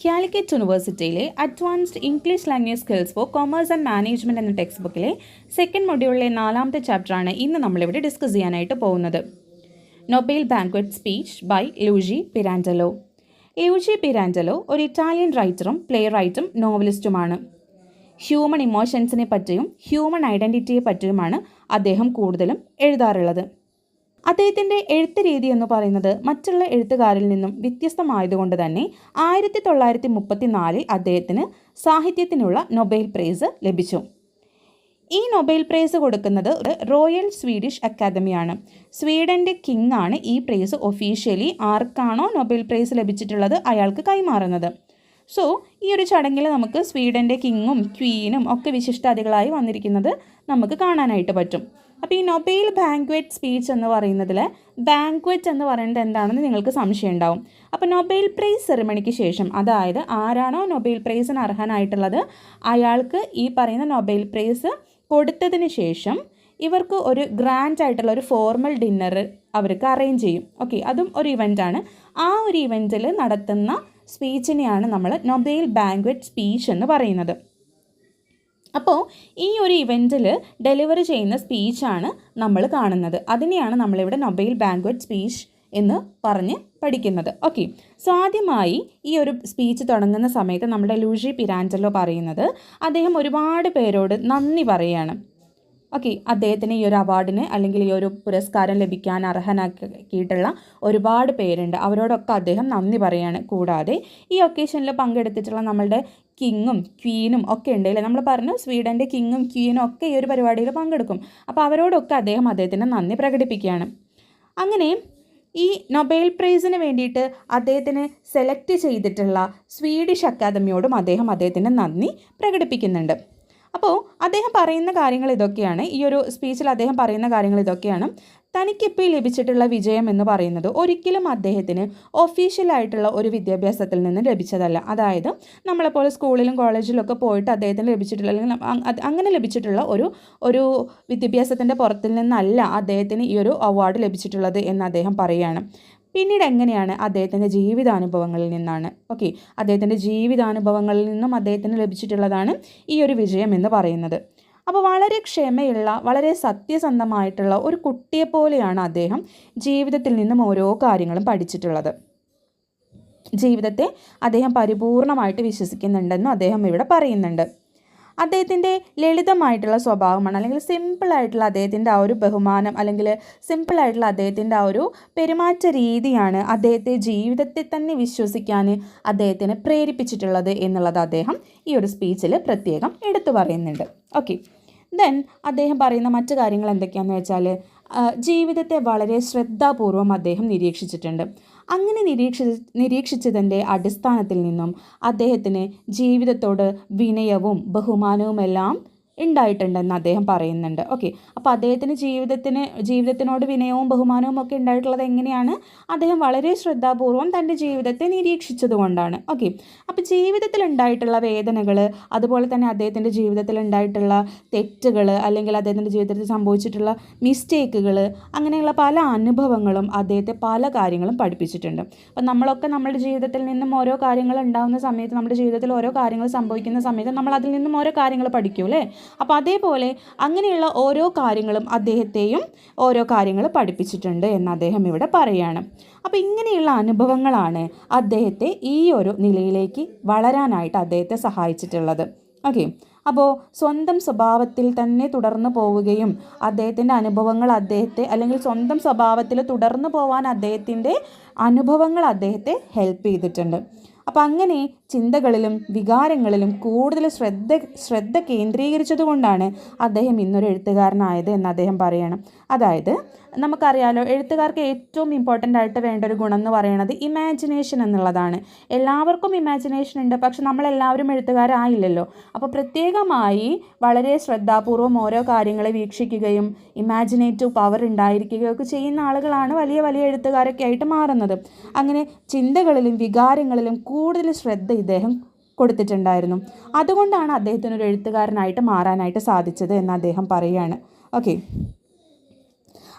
കാലിക്കറ്റ് യൂണിവേഴ്സിറ്റിയിലെ advanced English language skills for commerce and management എന്ന text ബുക്കിലെ സെക്കൻഡ് മൊഡ്യൂളിലെ 4ാമത്തെ ചാപ്റ്ററാണ് ഇന്ന് നമ്മളിവിടെ ഡിസ്കസ് ചെയ്യാനായിട്ട് പോകുന്നത്. Nobel banquet speech by Luigi Pirandello. Luigi Pirandello ഒരു ഇറ്റാലിയൻ റൈറ്ററും പ്ലേ റൈറ്റും നോവലിസ്റ്റുമാണ്. ഹ്യൂമൺ ഇമോഷൻസിനെ പറ്റിയും ഹ്യൂമൺ ഐഡൻറ്റിറ്റിയെ പറ്റിയുമാണ് അദ്ദേഹം കൂടുതലും എഴുതാറുള്ളത്. അദ്ദേഹത്തിൻ്റെ എഴുത്ത് രീതി എന്ന് പറയുന്നത് മറ്റുള്ള എഴുത്തുകാരിൽ നിന്നും വ്യത്യസ്തമായതുകൊണ്ട് തന്നെ 1934 അദ്ദേഹത്തിന് സാഹിത്യത്തിനുള്ള നൊബേൽ പ്രൈസ് ലഭിച്ചു. ഈ നൊബേൽ പ്രൈസ് കൊടുക്കുന്നത് റോയൽ സ്വീഡിഷ് അക്കാദമിയാണ്. സ്വീഡൻ്റെ കിങ് ആണ് ഈ പ്രൈസ് ഒഫീഷ്യലി ആർക്കാണോ നൊബേൽ പ്രൈസ് ലഭിച്ചിട്ടുള്ളത് അയാൾക്ക് കൈമാറുന്നത്. സോ ഈ ഒരു ചടങ്ങിൽ നമുക്ക് സ്വീഡൻ്റെ കിങ്ങും ക്വീനും ഒക്കെ വിശിഷ്ടാതികളായി വന്നിരിക്കുന്നത് നമുക്ക് കാണാനായിട്ട് പറ്റും. അപ്പോൾ ഈ നൊബേൽ ബാങ്ക്വറ്റ് സ്പീച്ച് എന്ന് പറയുന്നതിൽ ബാങ്ക്വറ്റ് എന്ന് പറയുന്നത് എന്താണെന്ന് നിങ്ങൾക്ക് സംശയം ഉണ്ടാവും. അപ്പോൾ നൊബേൽ പ്രൈസ് സെറിമണിക്ക് ശേഷം, അതായത് ആരാണോ നൊബേൽ പ്രൈസിന് അർഹനായിട്ടുള്ളത് അയാൾക്ക് ഈ പറയുന്ന നൊബേൽ പ്രൈസ് കൊടുത്തതിന് ശേഷം ഇവർക്ക് ഒരു ഗ്രാൻഡ് ആയിട്ടുള്ള ഒരു ഫോർമൽ ഡിന്നർ അവർക്ക് അറേഞ്ച് ചെയ്യും. ഓക്കെ, അതും ഒരു ഇവൻ്റാണ്. ആ ഒരു ഇവൻറ്റിൽ നടത്തുന്ന സ്പീച്ചിനെയാണ് നമ്മൾ നൊബേൽ ബാങ്ക്വറ്റ് സ്പീച്ച് എന്ന് പറയുന്നത്. അപ്പോൾ ഈ ഒരു ഇവൻറ്റിൽ ഡെലിവറി ചെയ്യുന്ന സ്പീച്ചാണ് നമ്മൾ കാണുന്നത്. അതിനെയാണ് നമ്മളിവിടെ നൊബേൽ ബാങ്ക്വറ്റ് സ്പീച്ച് എന്ന് പറഞ്ഞ് പഠിക്കുന്നത്. ഓക്കെ, സോ ആദ്യമായി ഈ ഒരു സ്പീച്ച് തുടങ്ങുന്ന സമയത്ത് നമ്മുടെ ലൂജി പിരാൻഡലോ പറയുന്നത് അദ്ദേഹം ഒരുപാട് പേരോട് നന്ദി പറയുകയാണ്. ഓക്കെ, അദ്ദേഹത്തിന് ഈ ഒരു അവാർഡിന് അല്ലെങ്കിൽ ഈ ഒരു പുരസ്കാരം ലഭിക്കാൻ അർഹനാക്കിയിട്ടുള്ള ഒരുപാട് പേരുണ്ട്. അവരോടൊക്കെ അദ്ദേഹം നന്ദി പറയുകയാണ്. കൂടാതെ ഈ ഒക്കേഷനിൽ പങ്കെടുത്തിട്ടുള്ള നമ്മളുടെ കിങ്ങും ക്വീനും ഒക്കെ ഉണ്ട് അല്ലേ, നമ്മൾ പറഞ്ഞു സ്വീഡൻ്റെ കിങ്ങും ക്വീനും ഒക്കെ ഈ ഒരു പരിപാടിയിൽ പങ്കെടുക്കും. അപ്പോൾ അവരോടൊക്കെ അദ്ദേഹത്തിന് നന്ദി പ്രകടിപ്പിക്കുകയാണ്. അങ്ങനെ ഈ നൊബേൽ പ്രൈസിന് വേണ്ടിയിട്ട് അദ്ദേഹത്തിന് സെലക്ട് ചെയ്തിട്ടുള്ള സ്വീഡിഷ് അക്കാദമിയോടും അദ്ദേഹത്തിൻ്റെ നന്ദി പ്രകടിപ്പിക്കുന്നുണ്ട്. അപ്പോൾ അദ്ദേഹം പറയുന്ന കാര്യങ്ങൾ ഇതൊക്കെയാണ്. ഈ ഒരു സ്പീച്ചിൽ അദ്ദേഹം പറയുന്ന കാര്യങ്ങൾ ഇതൊക്കെയാണ്. തനിക്കിപ്പോൾ ലഭിച്ചിട്ടുള്ള വിജയം എന്ന് പറയുന്നത് ഒരിക്കലും അദ്ദേഹത്തിന് ഒഫീഷ്യലായിട്ടുള്ള ഒരു വിദ്യാഭ്യാസത്തിൽ നിന്ന് ലഭിച്ചതല്ല. അതായത് നമ്മളെപ്പോലെ സ്കൂളിലും കോളേജിലൊക്കെ പോയിട്ട് അദ്ദേഹത്തിന് ലഭിച്ചിട്ടുള്ള അല്ലെങ്കിൽ അങ്ങനെ ലഭിച്ചിട്ടുള്ള ഒരു വിദ്യാഭ്യാസത്തിൻ്റെ പുറത്തിൽ നിന്നല്ല അദ്ദേഹത്തിന് ഈ ഒരു അവാർഡ് ലഭിച്ചിട്ടുള്ളത് എന്ന് അദ്ദേഹം പറയുകയാണ്. പിന്നീട് എങ്ങനെയാണ് അദ്ദേഹത്തിൻ്റെ ജീവിതാനുഭവങ്ങളിൽ നിന്നാണ്. ഓക്കെ, അദ്ദേഹത്തിൻ്റെ ജീവിതാനുഭവങ്ങളിൽ നിന്നും അദ്ദേഹത്തിന് ലഭിച്ചിട്ടുള്ളതാണ് ഈ ഒരു വിജയം എന്ന് പറയുന്നത്. അപ്പോൾ വളരെ ക്ഷമയുള്ള, വളരെ സത്യസന്ധമായിട്ടുള്ള ഒരു കുട്ടിയെപ്പോലെയാണ് അദ്ദേഹം ജീവിതത്തിൽ നിന്നും ഓരോ കാര്യങ്ങളും പഠിച്ചിട്ടുള്ളത്. ജീവിതത്തെ അദ്ദേഹം പരിപൂർണമായിട്ട് വിശ്വസിക്കുന്നുണ്ടെന്നും അദ്ദേഹം ഇവിടെ പറയുന്നുണ്ട്. അദ്ദേഹത്തിൻ്റെ ലളിതമായിട്ടുള്ള സ്വഭാവമാണ്, അല്ലെങ്കിൽ സിമ്പിളായിട്ടുള്ള അദ്ദേഹത്തിൻ്റെ ആ ഒരു ബഹുമാനം, അല്ലെങ്കിൽ സിമ്പിളായിട്ടുള്ള അദ്ദേഹത്തിൻ്റെ ആ ഒരു പെരുമാറ്റ രീതിയാണ് അദ്ദേഹത്തെ ജീവിതത്തെ തന്നെ വിശ്വസിക്കാൻ അദ്ദേഹത്തിനെ പ്രേരിപ്പിച്ചിട്ടുള്ളത് എന്നുള്ളത് അദ്ദേഹം ഈ ഒരു സ്പീച്ചിൽ പ്രത്യേകം എടുത്തു പറയുന്നുണ്ട്. ഓക്കെ, ദെൻ അദ്ദേഹം പറയുന്ന മറ്റു കാര്യങ്ങൾ എന്തൊക്കെയാണെന്ന് വെച്ചാൽ ജീവിതത്തെ വളരെ ശ്രദ്ധാപൂർവം അദ്ദേഹം നിരീക്ഷിച്ചിട്ടുണ്ട്. അങ്ങനെ നിരീക്ഷിച്ചതിൻ്റെ അടിസ്ഥാനത്തിൽ നിന്നും അദ്ദേഹത്തിന് ജീവിതത്തോട് വിനയവും ബഹുമാനവുമെല്ലാം ഉണ്ടായിട്ടുണ്ടെന്ന് അദ്ദേഹം പറയുന്നുണ്ട്. ഓക്കെ, അപ്പോൾ അദ്ദേഹത്തിന് ജീവിതത്തിനോട് വിനയവും ബഹുമാനവും ഒക്കെ ഉണ്ടായിട്ടുള്ളത് എങ്ങനെയാണ്? അദ്ദേഹം വളരെ ശ്രദ്ധാപൂർവം തൻ്റെ ജീവിതത്തെ നിരീക്ഷിച്ചത് കൊണ്ടാണ്. ഓക്കെ, അപ്പോൾ ജീവിതത്തിൽ ഉണ്ടായിട്ടുള്ള വേദനകൾ, അതുപോലെ തന്നെ അദ്ദേഹത്തിൻ്റെ ജീവിതത്തിൽ ഉണ്ടായിട്ടുള്ള തെറ്റുകൾ, അല്ലെങ്കിൽ അദ്ദേഹത്തിൻ്റെ ജീവിതത്തിൽ സംഭവിച്ചിട്ടുള്ള മിസ്റ്റേക്കുകൾ, അങ്ങനെയുള്ള പല അനുഭവങ്ങളും അദ്ദേഹത്തെ പല കാര്യങ്ങളും പഠിപ്പിച്ചിട്ടുണ്ട്. അപ്പം നമ്മളൊക്കെ നമ്മുടെ ജീവിതത്തിൽ നിന്നും ഓരോ കാര്യങ്ങൾ ഉണ്ടാകുന്ന സമയത്ത്, നമ്മുടെ ജീവിതത്തിൽ ഓരോ കാര്യങ്ങൾ സംഭവിക്കുന്ന സമയത്ത് നമ്മൾ അതിൽ നിന്നും ഓരോ കാര്യങ്ങൾ പഠിക്കും അല്ലേ. അപ്പോൾ അതേപോലെ അങ്ങനെയുള്ള ഓരോ കാര്യങ്ങളും അദ്ദേഹത്തെയും ഓരോ കാര്യങ്ങൾ പഠിപ്പിച്ചിട്ടുണ്ട് എന്ന് അദ്ദേഹം ഇവിടെ പറയുകയാണ്. അപ്പോൾ ഇങ്ങനെയുള്ള അനുഭവങ്ങളാണ് അദ്ദേഹത്തെ ഈ ഒരു നിലയിലേക്ക് വളരാനായിട്ട് അദ്ദേഹത്തെ സഹായിച്ചിട്ടുള്ളത്. ഓക്കെ, അപ്പോൾ സ്വന്തം സ്വഭാവത്തിൽ തന്നെ തുടർന്ന് പോവുകയും അദ്ദേഹത്തിൻ്റെ അനുഭവങ്ങൾ അല്ലെങ്കിൽ സ്വന്തം സ്വഭാവത്തിൽ തുടർന്ന് പോകാൻ അദ്ദേഹത്തിൻ്റെ അനുഭവങ്ങൾ അദ്ദേഹത്തെ ഹെൽപ്പ് ചെയ്തിട്ടുണ്ട്. അപ്പോൾ അങ്ങനെ ചിന്തകളിലും വികാരങ്ങളിലും കൂടുതൽ ശ്രദ്ധ കേന്ദ്രീകരിച്ചതുകൊണ്ടാണ് അദ്ദേഹം ഇന്നൊരു എഴുത്തുകാരനായത് എന്ന് അദ്ദേഹം പറയണം. അതായത് നമുക്കറിയാലോ, എഴുത്തുകാർക്ക് ഏറ്റവും ഇമ്പോർട്ടൻ്റ് ആയിട്ട് വേണ്ട ഒരു ഗുണം എന്ന് പറയുന്നത് ഇമാജിനേഷൻ എന്നുള്ളതാണ്. എല്ലാവർക്കും ഇമാജിനേഷൻ ഉണ്ട്, പക്ഷെ നമ്മളെല്ലാവരും എഴുത്തുകാരായില്ലല്ലോ. അപ്പോൾ പ്രത്യേകമായി വളരെ ശ്രദ്ധാപൂർവം ഓരോ കാര്യങ്ങളെ വീക്ഷിക്കുകയും ഇമാജിനേറ്റീവ് പവർ ഉണ്ടായിരിക്കുകയും ഒക്കെ ചെയ്യുന്ന ആളുകളാണ് വലിയ വലിയ എഴുത്തുകാരൊക്കെ ആയിട്ട് മാറുന്നത്. അങ്ങനെ ചിന്തകളിലും വികാരങ്ങളിലും കൂടുതൽ ശ്രദ്ധ ഇദ്ദേഹം കൊടുത്തിട്ടുണ്ടായിരുന്നു. അതുകൊണ്ടാണ് അദ്ദേഹത്തിനൊരു എഴുത്തുകാരനായിട്ട് മാറാനായിട്ട് സാധിച്ചത് എന്ന് അദ്ദേഹം പറയുകയാണ്. ഓക്കെ,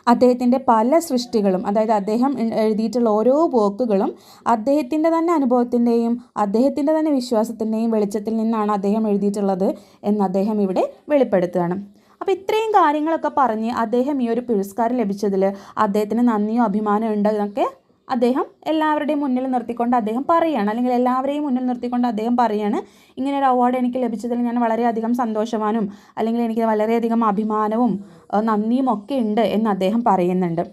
അദ്ദേഹത്തിൻ്റെ പല സൃഷ്ടികളും, അതായത് അദ്ദേഹം എഴുതിയിട്ടുള്ള ഓരോ വർക്കുകളും അദ്ദേഹത്തിൻ്റെ തന്നെ അനുഭവത്തിൻ്റെയും അദ്ദേഹത്തിൻ്റെ തന്നെ വിശ്വാസത്തിൻ്റെയും വെളിച്ചത്തിൽ നിന്നാണ് അദ്ദേഹം എഴുതിയിട്ടുള്ളത് എന്ന് അദ്ദേഹം ഇവിടെ വെളിപ്പെടുത്തുകയാണ്. അപ്പോൾ ഇത്രയും കാര്യങ്ങളൊക്കെ പറഞ്ഞ് അദ്ദേഹം ഈ ഒരു പുരസ്കാരം ലഭിച്ചതിൽ അദ്ദേഹത്തിന് നന്ദിയോ അഭിമാനമോ ഉണ്ട് എന്നൊക്കെ അദ്ദേഹം എല്ലാവരുടെയും മുന്നിൽ നിർത്തിക്കൊണ്ട് അദ്ദേഹം പറയുകയാണ്, അല്ലെങ്കിൽ എല്ലാവരെയും മുന്നിൽ നിർത്തിക്കൊണ്ട് അദ്ദേഹം പറയുകയാണ്, ഇങ്ങനെ ഒരു അവാർഡ് എനിക്ക് ലഭിച്ചതിൽ ഞാൻ വളരെയധികം സന്തോഷവാനും അല്ലെങ്കിൽ എനിക്ക് വളരെയധികം അഭിമാനവും നന്ദിയും ഒക്കെ ഉണ്ട് എന്ന് അദ്ദേഹം പറയുന്നുണ്ട്.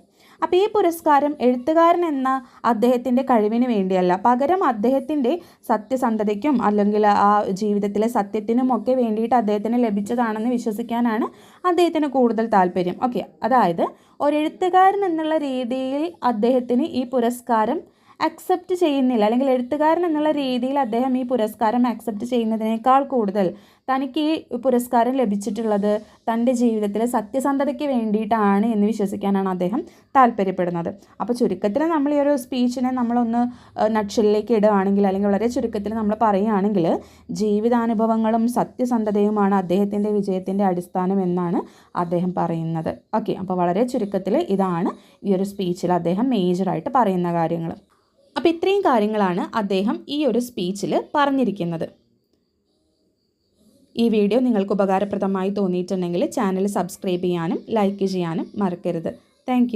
അപ്പോൾ ഈ പുരസ്കാരം എഴുത്തുകാരൻ എന്ന അദ്ദേഹത്തിൻ്റെ കഴിവിന് വേണ്ടിയല്ല, പകരം അദ്ദേഹത്തിൻ്റെ സത്യസന്ധതയ്ക്കും അല്ലെങ്കിൽ ആ ജീവിതത്തിലെ സത്യത്തിനുമൊക്കെ വേണ്ടിയിട്ട് അദ്ദേഹത്തിന് ലഭിച്ചതാണെന്ന് വിശ്വസിക്കാനാണ് അദ്ദേഹത്തിന് കൂടുതൽ താല്പര്യം. ഓക്കെ, അതായത് ഒരു എഴുത്തുകാരൻ എന്നുള്ള രീതിയിൽ അദ്ദേഹത്തിന് ഈ പുരസ്കാരം അക്സെപ്റ്റ് ചെയ്യുന്നില്ല, അല്ലെങ്കിൽ എഴുത്തുകാരൻ എന്നുള്ള രീതിയിൽ അദ്ദേഹം ഈ പുരസ്കാരം അക്സെപ്റ്റ് ചെയ്യുന്നതിനേക്കാൾ കൂടുതൽ തനിക്ക് ഈ പുരസ്കാരം ലഭിച്ചിട്ടുള്ളത് തൻ്റെ ജീവിതത്തിലെ സത്യസന്ധതയ്ക്ക് വേണ്ടിയിട്ടാണ് എന്ന് വിശ്വസിക്കാനാണ് അദ്ദേഹം താല്പര്യപ്പെടുന്നത്. അപ്പോൾ ചുരുക്കത്തിൽ നമ്മൾ ഈ ഒരു സ്പീച്ചിനെ നമ്മളൊന്ന് നട്ഷലിലേക്ക് ഇടുകയാണെങ്കിൽ, അല്ലെങ്കിൽ വളരെ ചുരുക്കത്തിൽ നമ്മൾ പറയുകയാണെങ്കിൽ, ജീവിതാനുഭവങ്ങളും സത്യസന്ധതയുമാണ് അദ്ദേഹത്തിൻ്റെ വിജയത്തിൻ്റെ അടിസ്ഥാനം എന്നാണ് അദ്ദേഹം പറയുന്നത്. ഓക്കെ, അപ്പോൾ വളരെ ചുരുക്കത്തിൽ ഇതാണ് ഈ ഒരു സ്പീച്ചിൽ അദ്ദേഹം മേജറായിട്ട് പറയുന്ന കാര്യങ്ങൾ. അപ്പോൾ ഇത്രയും കാര്യങ്ങളാണ് അദ്ദേഹം ഈ ഒരു സ്പീച്ചിൽ പറഞ്ഞിരിക്കുന്നത്. ഈ വീഡിയോ നിങ്ങൾക്ക് ഉപകാരപ്രദമായി തോന്നിയിട്ടുണ്ടെങ്കിൽ ചാനൽ സബ്സ്ക്രൈബ് ചെയ്യാനും ലൈക്ക് ചെയ്യാനും മറക്കരുത്. താങ്ക്